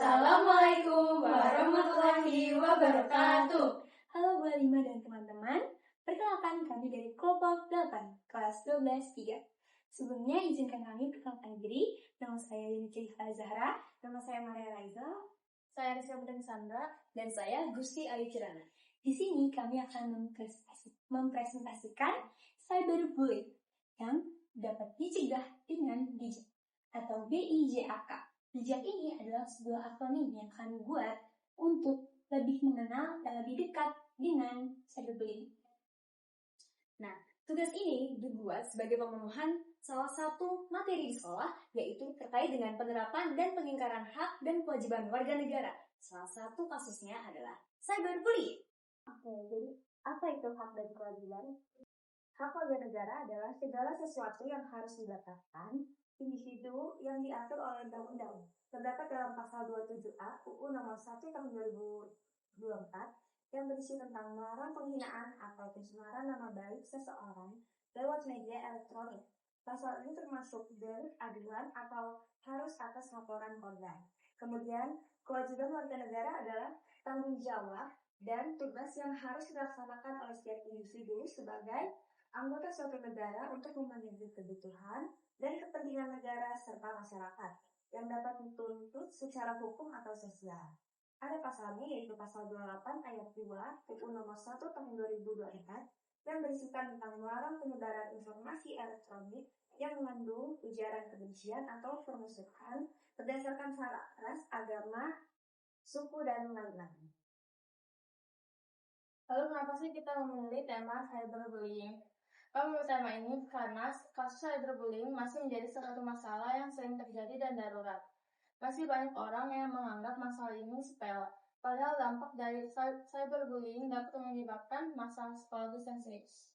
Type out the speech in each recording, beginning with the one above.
Assalamualaikum warahmatullahi wabarakatuh. Halo Bu Alima dan teman-teman, perkenalkan kami dari kelompok 8, kelas 12-3. Sebelumnya izinkan kami perkenalkan diri. Nama saya Yuni Zahra, nama saya Maria Raiza, Saya Rizka Putri Sandra, dan saya Gusti Ayu Kirana. Di sini kami akan mempresentasikan cyberbullying yang dapat dicegah dengan bijak atau BIJAK. Bijak ini adalah sebuah akronim yang kami buat untuk lebih mengenal dan lebih dekat dengan cyberbullying. Nah, tugas ini dibuat sebagai pemenuhan salah satu materi di sekolah, yaitu terkait dengan penerapan dan pengingkaran hak dan kewajiban warga negara. Salah satu kasusnya adalah cyberbullying. Oke, jadi apa itu hak dan kewajiban? Hak warga negara adalah segala sesuatu yang harus didapatkan individu yang diatur oleh undang-undang. Terdapat dalam pasal 27A UU nomor 1 tahun 2024 yang berisi tentang melarang penghinaan atau pencemaran nama baik seseorang lewat media elektronik. Pasal ini termasuk delik aduan atau harus atas laporan korban. Kemudian, kewajiban warga negara adalah tanggung jawab dan tugas yang harus dilaksanakan oleh setiap individu sebagai anggota suatu negara untuk memenuhi kebutuhan dan kepentingan negara serta masyarakat yang dapat dituntut secara hukum atau sosial. Ada pasalnya yaitu pasal 28 ayat 2 UU nomor 1 tahun 2024 yang berisikan tentang melarang penyebaran informasi elektronik yang mengandung ujaran kebencian atau permusuhan berdasarkan syarat ras, agama, suku, dan lain-lain. Lalu kenapa sih kita memilih tema cyberbullying? Kami memilih tema ini karena kasus cyberbullying masih menjadi salah satu masalah yang sering terjadi dan darurat. Masih banyak orang yang menganggap masalah ini sepele, padahal dampak dari cyberbullying dapat menyebabkan masalah psikologis yang serius.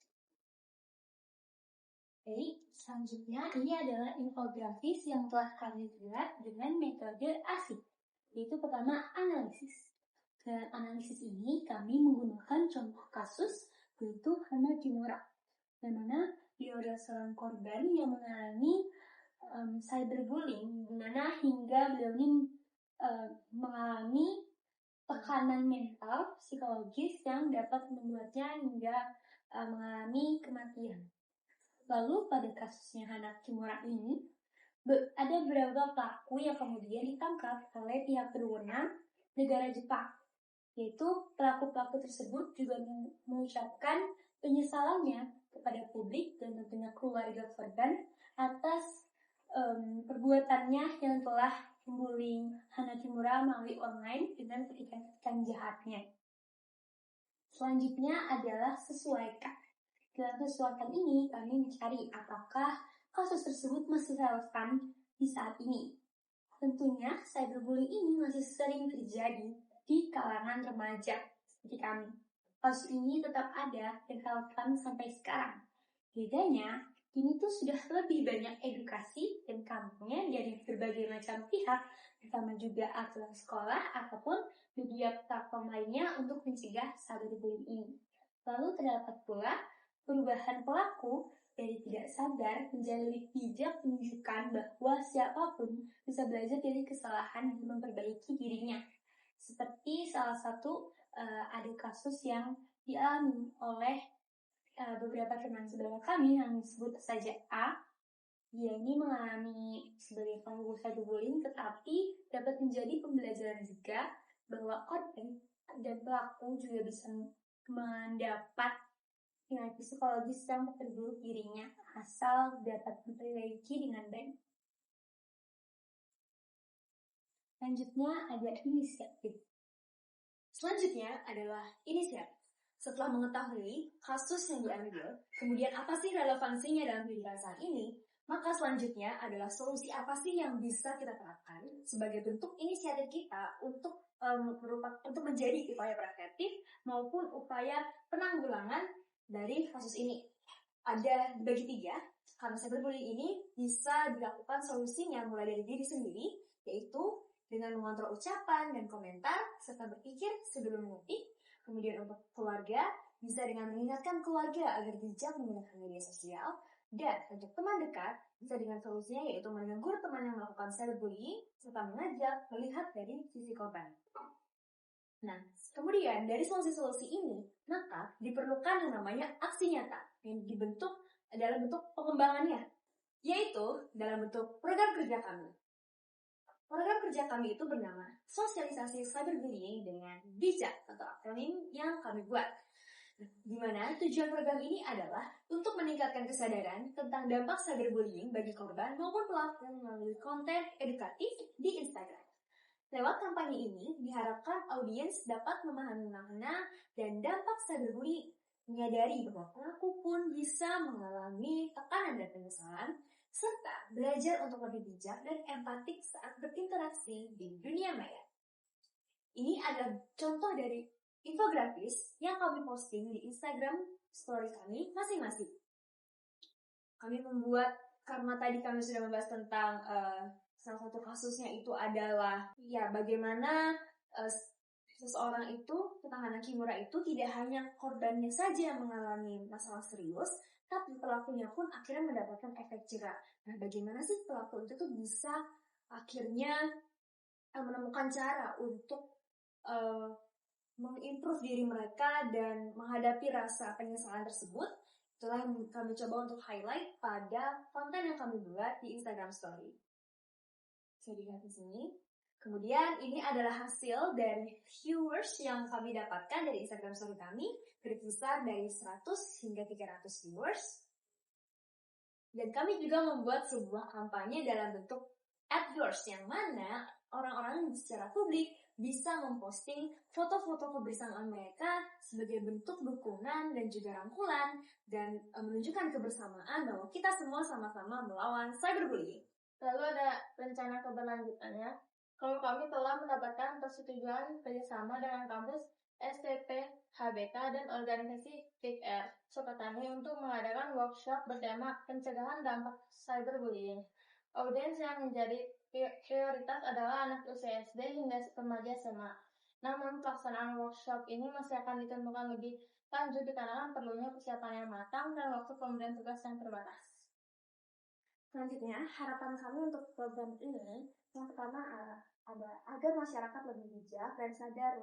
Baik, selanjutnya ini adalah infografis yang telah kami buat dengan metode ASIP, yaitu pertama analisis. Dalam analisis ini kami menggunakan contoh kasus yaitu Hana Kimura, di mana dia adalah seorang korban yang mengalami cyberbullying, di mana hingga beliau ini mengalami tekanan mental, psikologis yang dapat membuatnya hingga mengalami kematian. Lalu pada kasusnya Hana Kimura ini, ada beberapa pelaku yang kemudian ditangkap oleh pihak berwenang negara Jepang. Yaitu pelaku-pelaku tersebut juga mengucapkan penyesalannya kepada publik dan tentunya keluarga korban atas perbuatannya yang telah membuli Hana Kimura melalui online dengan ketikan jahatnya. Selanjutnya adalah sesuaikan. Dalam sesuaikan ini kami mencari apakah kasus tersebut masih relevan di saat ini. Tentunya cyberbullying ini masih sering terjadi di kalangan remaja seperti kami. Kasus ini tetap ada dan relevan sampai sekarang. Bedanya, ini tuh sudah lebih banyak edukasi dan kampanye dari berbagai macam pihak, terutama juga aturan sekolah ataupun media platform lainnya untuk mencegah cyberbullying ini. Lalu terdapat pula perubahan pelaku dari tidak sadar menjadi lebih bijak menunjukkan bahwa siapapun bisa belajar dari kesalahan dan memperbaiki dirinya. Seperti salah satu ada kasus yang dialami oleh beberapa teman saudara kami yang disebut saja A. Dia ini mengalami sebagai pelaku cyberbullying, tetapi dapat menjadi pembelajaran juga bahwa korban dan pelaku juga bisa mendapat nilai psikologis yang terburuk dirinya asal dapat diperbaiki dengan baik. Selanjutnya ada inisiatif. Selanjutnya adalah inisiatif. Setelah mengetahui kasus yang diambil, kemudian apa sih relevansinya dalam kehidupan saat ini, maka selanjutnya adalah solusi apa sih yang bisa kita terapkan sebagai bentuk inisiatif kita untuk menjadi upaya preventif maupun upaya penanggulangan dari kasus ini. Ada dibagi 3, karena cyberbullying ini bisa dilakukan solusinya mulai dari diri sendiri, yaitu dengan mengontrol ucapan dan komentar, serta berpikir sebelum mengetik. Kemudian untuk keluarga, bisa dengan mengingatkan keluarga agar bijak menggunakan media sosial. Dan untuk teman dekat, bisa dengan solusinya yaitu menegur teman yang melakukan cyberbullying, serta mengajak melihat dari sisi korban. Nah, kemudian dari solusi-solusi ini, maka diperlukan yang namanya aksi nyata yang dibentuk dalam bentuk pengembangannya, yaitu dalam bentuk program kerja kami. Program kerja kami itu bernama Sosialisasi Cyberbullying dengan Bijak atau akronim yang kami buat. Di mana tujuan program ini adalah untuk meningkatkan kesadaran tentang dampak cyberbullying bagi korban maupun pelaku melalui konten edukatif di Instagram. Lewat kampanye ini, diharapkan audiens dapat memahami makna dan dampak cyberbullying, menyadari bahwa pelaku pun bisa mengalami tekanan dan penyesalan, serta belajar untuk lebih bijak dan empatik saat berinteraksi di dunia maya. Ini adalah contoh dari infografis yang kami posting di Instagram story kami masing-masing. Kami membuat, karena tadi kami sudah membahas tentang salah satu kasusnya itu adalah ya bagaimana seseorang itu, petahana Kimura itu tidak hanya korbannya saja yang mengalami masalah serius, tapi pelakunya pun akhirnya mendapatkan efek jera. Nah, bagaimana sih pelaku itu tuh bisa akhirnya menemukan cara untuk mengimprove diri mereka dan menghadapi rasa penyesalan tersebut? Itulah yang kami coba untuk highlight pada konten yang kami buat di Instagram Story. Bisa dilihat di sini. Kemudian ini adalah hasil dari viewers yang kami dapatkan dari Instagram Story kami, berkisar dari 100 hingga 300 viewers. Dan kami juga membuat sebuah kampanye dalam bentuk @yours, yang mana orang-orang secara publik bisa memposting foto-foto kebersamaan mereka sebagai bentuk dukungan dan juga rangkulan, dan menunjukkan kebersamaan bahwa kita semua sama-sama melawan cyberbullying. Lalu ada rencana keberlanjutannya. Kalau kami telah mendapatkan persetujuan kerjasama dengan kampus STP, HBK, dan organisasi FIKR Sukatani untuk mengadakan workshop bertema pencegahan dampak cyberbullying. Audiens yang menjadi prioritas adalah anak usia SD hingga remaja SMA. Namun pelaksanaan workshop ini masih akan ditentukan lebih lanjut dikarenakan perlunya persiapan yang matang dan waktu pemberian tugas yang terbatas. Selanjutnya, harapan kami untuk program ini, yang pertama ada agar masyarakat lebih bijak dan sadar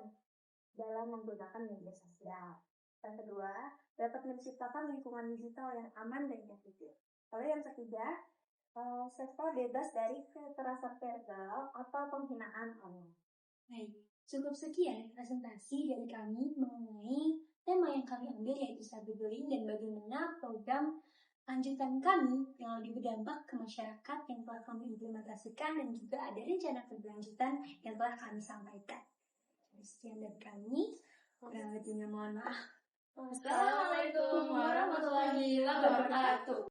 dalam menggunakan media sosial. Yang kedua, dapat menciptakan lingkungan digital yang aman dan efektif. Lalu yang ketiga, serta bebas dari kekerasan verbal atau penghinaan online. Baik, cukup sekian presentasi dari kami mengenai tema yang kami ambil, yaitu cyberbullying dan bagaimana program lanjutan kami yang lebih berdampak ke masyarakat yang telah kami implementasikan, dan juga ada rencana keberlanjutan yang telah kami sampaikan. Sekian dari kami, kurang lebihnya mohon maaf. Assalamualaikum warahmatullahi wabarakatuh.